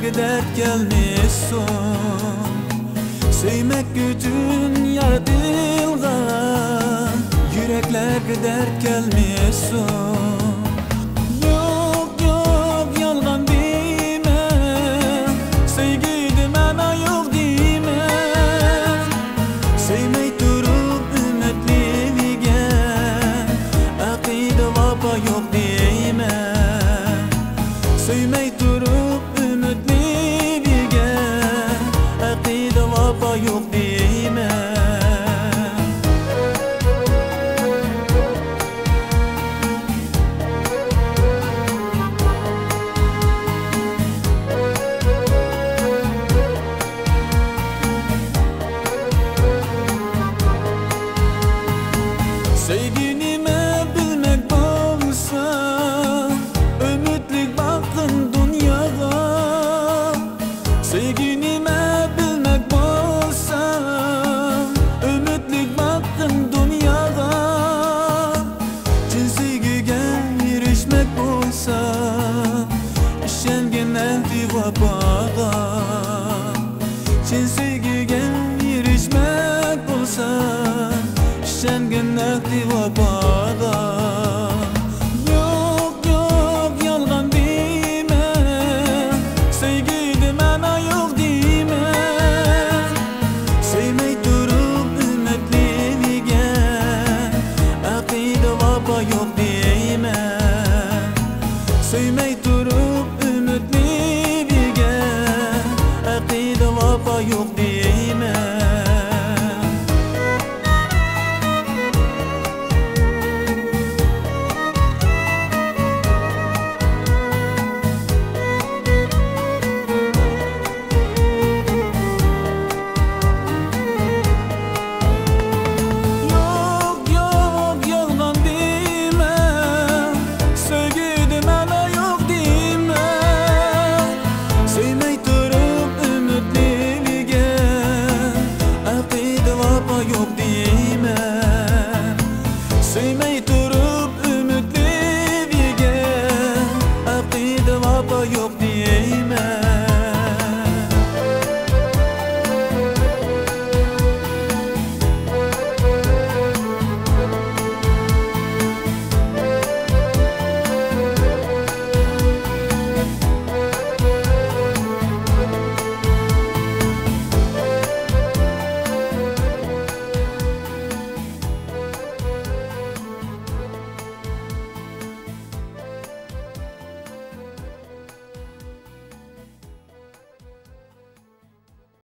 Yüreklerge dert gelmişsin. Sevmek gücün yaratılgan. Yüreklerge dert gelmişsin. Yok yok yalgan deme, sevgide mana yok deme. Sevmey durup ümitlilige, akide vapa yok deme. Sevmey durup ümitlilige, akide vapa yok deme. Sevginime bilmek bolsa, ümitlik bakın dünyaya. Sevginime bilmek bolsa, ümitlik bakın dünyaya. Cin sevgiye erişmek bolsa, işengen eldi vapaga. Cin sevgiye erişmek bolsa, işengen eldi vapaga. Yok yok yalgan deme, sevgide mana yok deme. Sevmey durup ümitlilige, akide vapa yok deme. Sevmey durup ümitlilige, akide vapa yok deme. Yok değil.